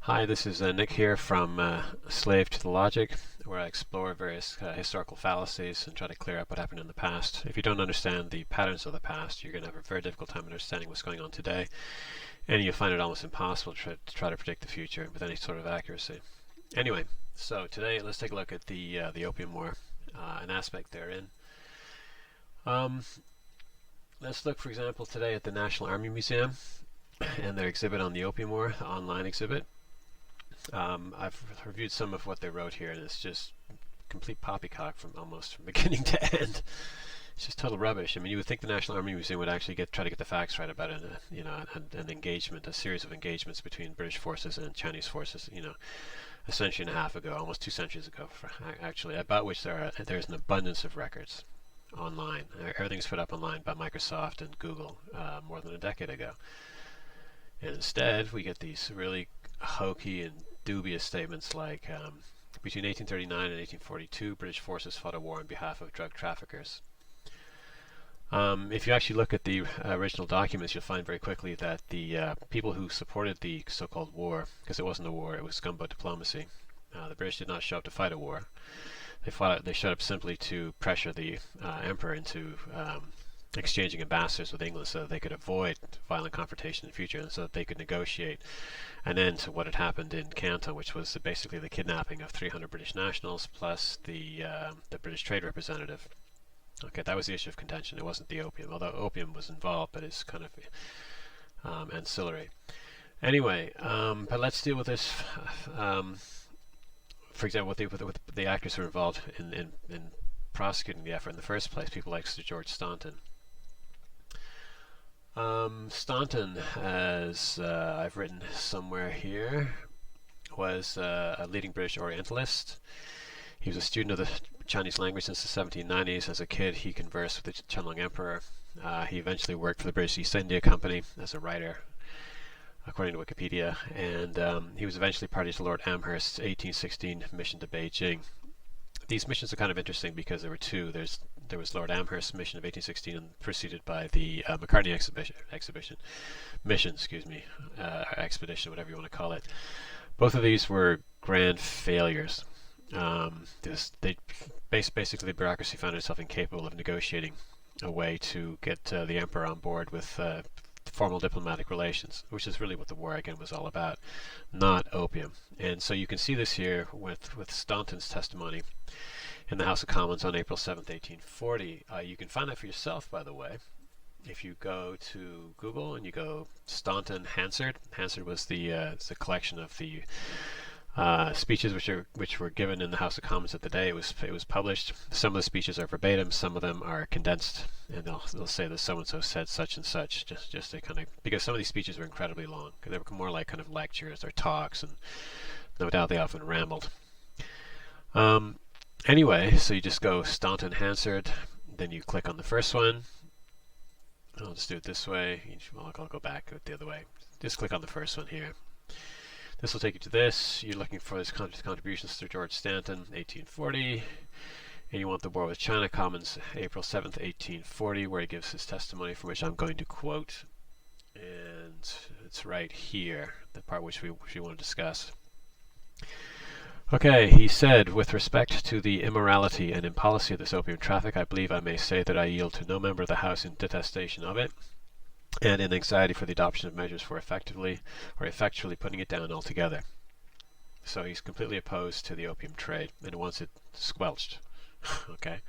Hi, this is Nick here from Slave to the Logic, where I explore various historical fallacies and try to clear up what happened in the past. If you don't understand the patterns of the past, you're going to have a very difficult time understanding what's going on today, and you'll find it almost impossible to try to predict the future with any sort of accuracy. Anyway, so today let's take a look at the Opium War, an aspect therein. Let's look, for example, today at the National Army Museum and their exhibit on the Opium War, the online exhibit. I've reviewed some of what they wrote here, and it's just complete poppycock from beginning to end. It's just total rubbish. I mean, you would think the National Army Museum would actually try to get the facts right about an engagement, a series of engagements between British forces and Chinese forces, a century and a half ago, almost 2 centuries ago, actually, about which there's an abundance of records online. Everything's put up online by Microsoft and Google more than a decade ago. And instead, we get these really hokey and dubious statements like between 1839 and 1842, British forces fought a war on behalf of drug traffickers. If you actually look at the original documents, you'll find very quickly that the people who supported the so-called war, because it wasn't a war, it was gunboat diplomacy. The British did not show up to fight a war. They showed up simply to pressure the emperor into exchanging ambassadors with England so that they could avoid violent confrontation in the future and so that they could negotiate an end to what had happened in Canton, which was basically the kidnapping of 300 British nationals plus the British trade representative. Okay, that was the issue of contention. It wasn't the opium, although opium was involved, but it's kind of ancillary. Anyway, but let's deal with this. For example, with the actors who were involved in prosecuting the effort in the first place, people like Sir George Staunton. Staunton, as I've written somewhere here, was a leading British Orientalist. He was a student of the Chinese language since the 1790s. As a kid, he conversed with the Qianlong Emperor. He eventually worked for the British East India Company as a writer, according to Wikipedia, and he was eventually party to Lord Amherst's 1816 mission to Beijing. These missions are kind of interesting because there were two. There was Lord Amherst's mission of 1816, and preceded by the Macartney expedition, whatever you want to call it. Both of these were grand failures. Basically, the bureaucracy found itself incapable of negotiating a way to get the emperor on board with formal diplomatic relations, which is really what the war again was all about, not opium. And so you can see this here with Staunton's testimony in the House of Commons on April 7th, 1840. You can find that for yourself, by the way, if you go to Google and you go Staunton Hansard. Hansard was the collection of the speeches which were given in the House of Commons at the day it was published. Some of the speeches are verbatim, some of them are condensed, and they'll say that so and so said such and such, just to kind of, because some of these speeches were incredibly long. They were more like kind of lectures or talks, and no doubt they often rambled. Anyway, so you just go Staunton Hansard, then you click on the first one. I'll just do it this way. Well, I'll go back the other way. Just click on the first one here. This will take you to this. You're looking for his contributions to George Stanton, 1840. And you want the war with China, Commons, April 7th, 1840, where he gives his testimony, from which I'm going to quote. And it's right here, the part which we want to discuss. Okay, he said, with respect to the immorality and impolicy of this opium traffic, I believe I may say that I yield to no member of the House in detestation of it, and in anxiety for the adoption of measures for effectively putting it down altogether. So he's completely opposed to the opium trade and wants it squelched. Okay.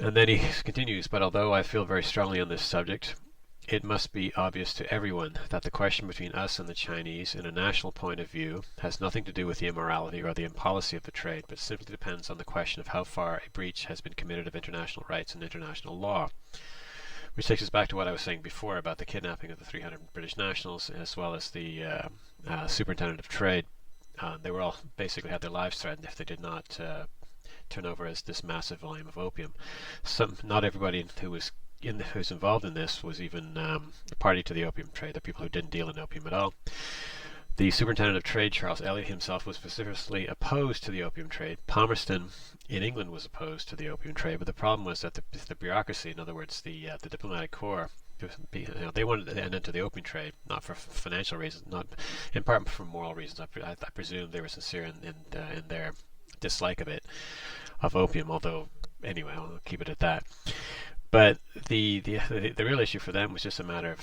And then he continues, but although I feel very strongly on this subject, it must be obvious to everyone that the question between us and the Chinese, in a national point of view, has nothing to do with the immorality or the impolicy of the trade, but simply depends on the question of how far a breach has been committed of international rights and international law. Which takes us back to what I was saying before about the kidnapping of the 300 British nationals, as well as the superintendent of trade. They were all basically had their lives threatened if they did not turn over this massive volume of opium. Not everybody who's involved in this was even a party to the opium trade. The people who didn't deal in opium at all. The superintendent of trade, Charles Elliot himself, was specifically opposed to the opium trade. Palmerston in England was opposed to the opium trade, but the problem was that the bureaucracy, in other words, the diplomatic corps, they wanted an end to the opium trade, not for financial reasons, not in part for moral reasons. I presume they were sincere in their dislike of opium. Although, anyway, I'll keep it at that. But the real issue for them was just a matter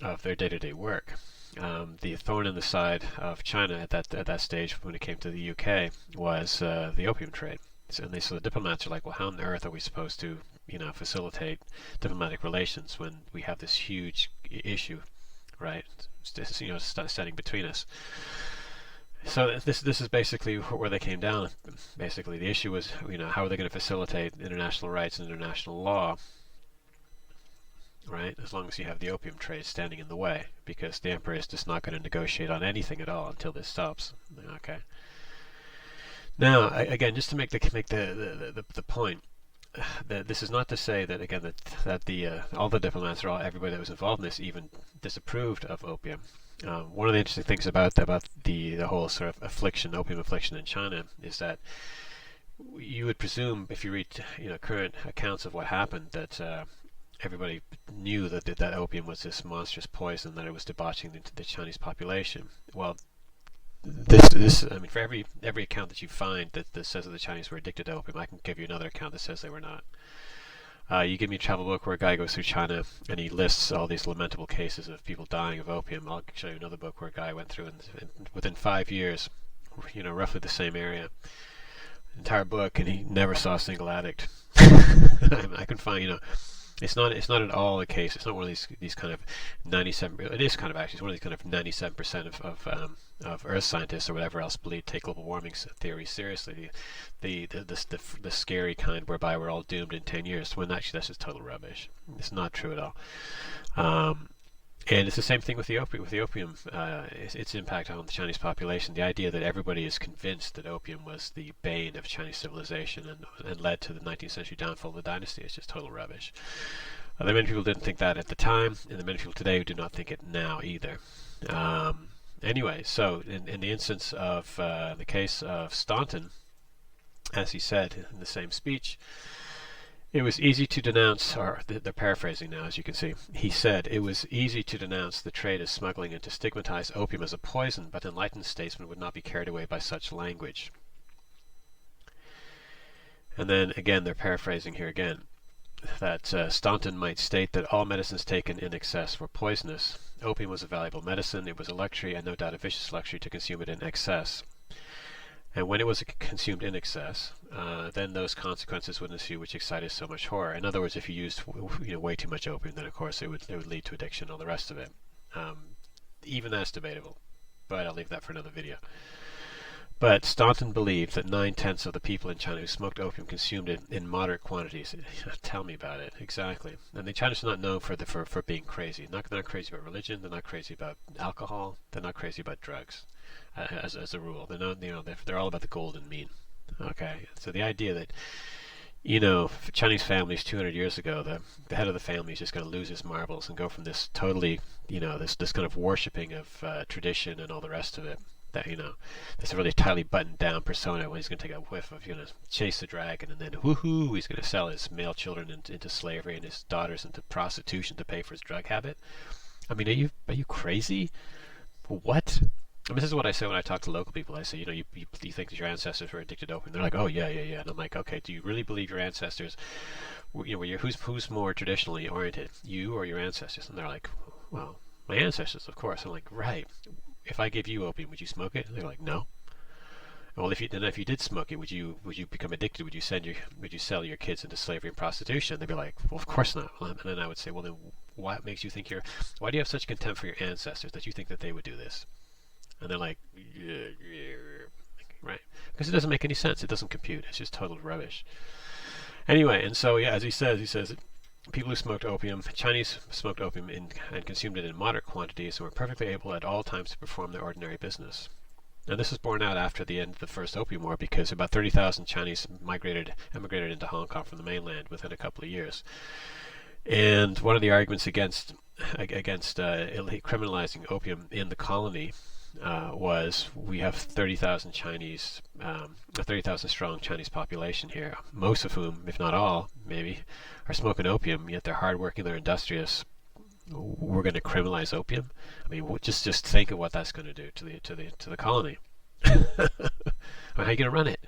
of their day-to-day work. The thorn in the side of China at that stage, when it came to the UK, was the opium trade. So the diplomats are like, well, how on earth are we supposed to, facilitate diplomatic relations when we have this huge issue, right? Standing between us. So this is basically where they came down. Basically, the issue was, how are they going to facilitate international rights and international law, right? As long as you have the opium trade standing in the way, because the emperor is just not going to negotiate on anything at all until this stops. Okay. Now, again, just to make the point, that this is not to say that again that all the diplomats or everybody that was involved in this even disapproved of opium. One of the interesting things about the whole sort of opium affliction in China is that you would presume, if you read current accounts of what happened, that everybody knew that opium was this monstrous poison, that it was debauching the Chinese population. Well, I mean, for every account that you find that says that the Chinese were addicted to opium, I can give you another account that says they were not. You give me a travel book where a guy goes through China and he lists all these lamentable cases of people dying of opium. I'll show you another book where a guy went through and within 5 years, roughly the same area, entire book, and he never saw a single addict. I can find, it's not at all the case. It's not one of these kind of 97. It is kind of actually. It's one of these kind of 97% of Earth scientists or whatever else take global warming theory seriously. The scary kind whereby we're all doomed in 10 years. When actually that's just total rubbish. It's not true at all. And it's the same thing with the opium. Its impact on the Chinese population. The idea that everybody is convinced that opium was the bane of Chinese civilization and led to the 19th century downfall of the dynasty is just total rubbish. There are many people didn't think that at the time, and there are many people today who do not think it now either. Anyway, so in the instance of the case of Staunton, as he said in the same speech, it was easy to denounce, or they're paraphrasing now, as you can see. He said, it was easy to denounce the trade as smuggling and to stigmatize opium as a poison, but enlightened statesmen would not be carried away by such language. And then, again, they're paraphrasing here again, that Staunton might state that all medicines taken in excess were poisonous. Opium was a valuable medicine. It was a luxury, and no doubt a vicious luxury, to consume it in excess. And when it was consumed in excess, then those consequences would ensue which excited so much horror. In other words, if you used way too much opium, then of course it would lead to addiction and all the rest of it. Even that's debatable, but I'll leave that for another video. But Staunton believed that 9/10 of the people in China who smoked opium consumed it in moderate quantities. Tell me about it. Exactly. And the Chinese are not known for being crazy. They're not crazy about religion. They're not crazy about alcohol. They're not crazy about drugs. As a rule, they're all about the golden mean. Okay, so the idea that Chinese families 200 years ago, the head of the family is just going to lose his marbles and go from this totally, this kind of worshipping of tradition and all the rest of it. That this really tightly buttoned down persona when he's going to take a whiff of chase the dragon, and then woohoo, he's going to sell his male children into slavery and his daughters into prostitution to pay for his drug habit. I mean, are you crazy? What? I mean, this is what I say when I talk to local people. I say, you think that your ancestors were addicted to opium? They're like, oh yeah. And I'm like, okay, do you really believe your ancestors? Who's more traditionally oriented, you or your ancestors? And they're like, well, my ancestors, of course. I'm like, right. If I gave you opium, would you smoke it? And they're like, no. Well, if you did smoke it, would you become addicted? Would you sell your kids into slavery and prostitution? They'd be like, well, of course not. And then I would say, well, then what makes you think why do you have such contempt for your ancestors that you think that they would do this? And they're like, yeah, right. Because it doesn't make any sense. It doesn't compute. It's just total rubbish. Anyway, and so, yeah, as he says, people who smoked opium, Chinese smoked opium and consumed it in moderate quantities and were perfectly able at all times to perform their ordinary business. Now, this was borne out after the end of the first Opium War, because about 30,000 Chinese emigrated into Hong Kong from the mainland within a couple of years. And one of the arguments against criminalizing opium in the colony was we have 30,000 Chinese, a 30,000 strong Chinese population here, most of whom, if not all, maybe, are smoking opium, yet they're hardworking, they're industrious, we're going to criminalize opium. I mean, just think of what that's going to do to the colony. I mean, how are you going to run it?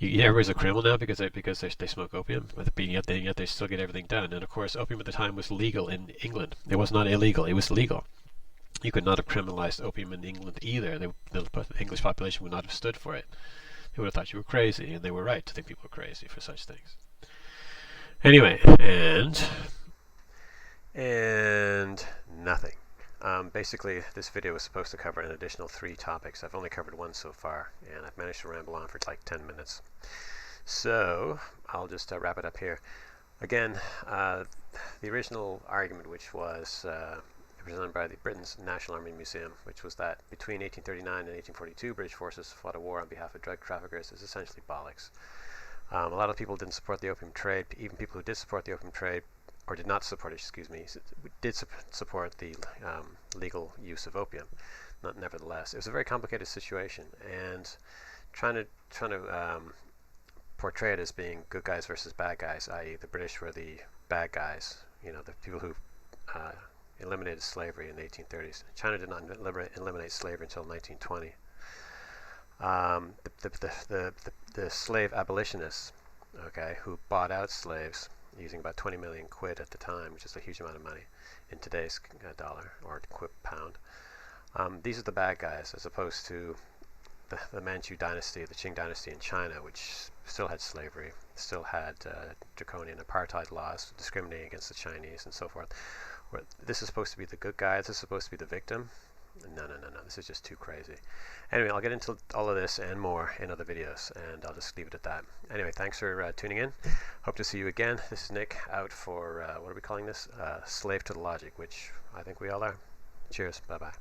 Everybody's a criminal now because they smoke opium, but yet they still get everything done. And of course, opium at the time was legal in England. It was not illegal; it was legal. You could not have criminalized opium in England either. The English population would not have stood for it. They would have thought you were crazy, and they were right to think people were crazy for such things. Anyway, and nothing. Basically, this video was supposed to cover an additional 3 topics. I've only covered 1 so far, and I've managed to ramble on for like 10 minutes. So, I'll just wrap it up here. Again, the original argument, which was presented by the Britain's National Army Museum, which was that between 1839 and 1842, British forces fought a war on behalf of drug traffickers, is essentially bollocks. A lot of people didn't support the opium trade. Even people who did support the opium trade, or did not support it, excuse me, did support the legal use of opium. Nevertheless, it was a very complicated situation, and trying to portray it as being good guys versus bad guys, i.e., the British were the bad guys, the people who eliminated slavery in the 1830s. China did not eliminate slavery until 1920. The slave abolitionists, okay, who bought out slaves using about 20 million quid at the time, which is a huge amount of money in today's dollar or pound. These are the bad guys, as opposed to the Manchu dynasty, the Qing dynasty in China, which still had slavery, still had draconian apartheid laws discriminating against the Chinese and so forth. This is supposed to be the good guy, this is supposed to be the victim. No, this is just too crazy. Anyway, I'll get into all of this and more in other videos, and I'll just leave it at that. Anyway, thanks for tuning in. Hope to see you again. This is Nick, out for, what are we calling this? Slave to the Logic, which I think we all are. Cheers. Bye-bye.